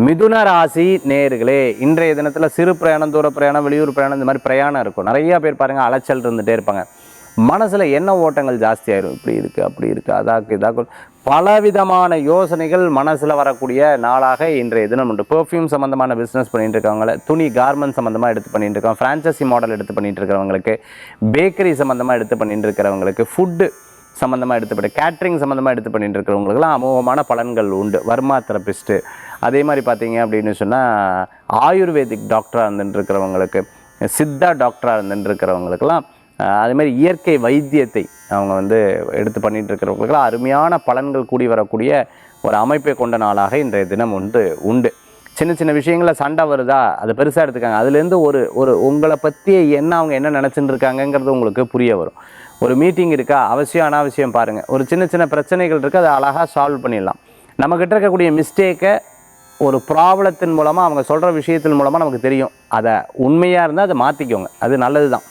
மிதுன ராசி நேயர்களே, இன்றைய தினத்தில் சிறு பிரயாணம், தூர பிரயாணம், வெளியூர் பிரயாணம், இந்த மாதிரி பிரயாணம் இருக்கும். நிறைய பேர் பாருங்கள் அலைச்சல் இருந்துகிட்டே இருப்பாங்க. மனசில் எண்ண ஓட்டங்கள் ஜாஸ்தியாயிரும். இப்படி இருக்குது, அப்படி இருக்குது, அதாக்கு இதாக்கு பலவிதமான யோசனைகள் மனசில் வரக்கூடிய நாளாக இன்றைய தினம் உண்டு. பெர்ஃப்யூம் சம்மந்தமான பிஸ்னஸ் பண்ணிட்டு இருக்கவங்கள, துணி கார்மெண்ட் சம்மந்தமாக எடுத்து பண்ணிட்டு இருக்கவங்க, ஃப்ரான்ச்சைசி மாடல் எடுத்து பண்ணிட்டு இருக்கிறவங்களுக்கு, பேக்கரி சம்மந்தமாக எடுத்து பண்ணிட்டு இருக்கிறவங்களுக்கு, ஃபுட்டு சம்மந்தமாக எடுத்து கேட்ரிங் சம்மந்தமாக எடுத்து பண்ணிட்டு இருக்கிறவங்களுக்குலாம் அமோகமான பலன்கள் உண்டு. வர்மா தெரபிஸ்ட்டு, அதே மாதிரி பார்த்தீங்க அப்படின்னு சொன்னால் ஆயுர்வேதிக் டாக்டராக இருந்துட்டு இருக்கிறவங்களுக்கு, சித்தா டாக்டராக இருந்துட்டு இருக்கிறவங்களுக்கெல்லாம், அதேமாதிரி இயற்கை வைத்தியத்தை அவங்க எடுத்து பண்ணிகிட்டு இருக்கிறவங்களுக்கெல்லாம் அருமையான பலன்கள் கூடி வரக்கூடிய ஒரு அமைப்பை கொண்ட நாளாக இன்றைய தினம் உண்டு. சின்ன சின்ன விஷயங்களில் சண்டை வருதா, அதை பெருசாக எடுத்துக்காங்க. அதுலேருந்து ஒரு உங்களை பற்றி அவங்க என்ன நினச்சிட்டு இருக்காங்கங்கிறது உங்களுக்கு புரிய வரும். ஒரு மீட்டிங் இருக்கா, அவசியம் அனாவசியம் பாருங்கள். ஒரு சின்ன சின்ன பிரச்சனைகள் இருக்குது, அதை அழகாக சால்வ் பண்ணிடலாம். நம்மக்கிட்ட இருக்கக்கூடிய மிஸ்டேக்கை ஒரு ப்ராப்ளத்தின் மூலமாக, அவங்க சொல்கிற விஷயத்தின் மூலமாக நமக்கு தெரியும். அதை உண்மையாக இருந்தால் அதை மாற்றிக்கோங்க, அது நல்லது தான்.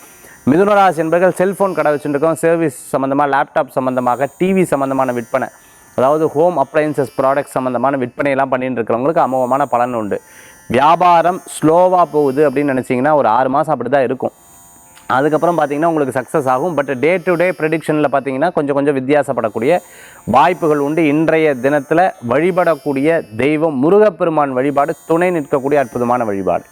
மிதுனராசி என்பர்கள் செல்ஃபோன் கடை வச்சுருக்கோம், சர்வீஸ் சம்மந்தமாக, லேப்டாப் சம்மந்தமாக, டிவி சம்மந்தமான விற்பனை, அதாவது ஹோம் அப்ளையன்சஸ் ப்ராடக்ட் சம்மந்தமான விற்பனையெல்லாம் பண்ணிட்டு இருக்கிறவங்களுக்கு அமோகமான பலன் உண்டு. வியாபாரம் ஸ்லோவாக போகுது அப்படின்னு நினச்சிங்கன்னா ஒரு 6 மாதம் அப்படி தான் இருக்கும். அதுக்கப்புறம் பார்த்திங்கன்னா உங்களுக்கு சக்ஸஸ் ஆகும். பட் டே டு டே ப்ரெடிக்ஷனில் பார்த்திங்கன்னா கொஞ்சம் வித்தியாசப்படக்கூடிய வாய்ப்புகள் உண்டு. இன்றைய தினத்தில் வழிபடக்கூடிய தெய்வம் முருகப்பெருமான் வழிபாடு துணை நிற்கக்கூடிய அற்புதமான வழிபாடு.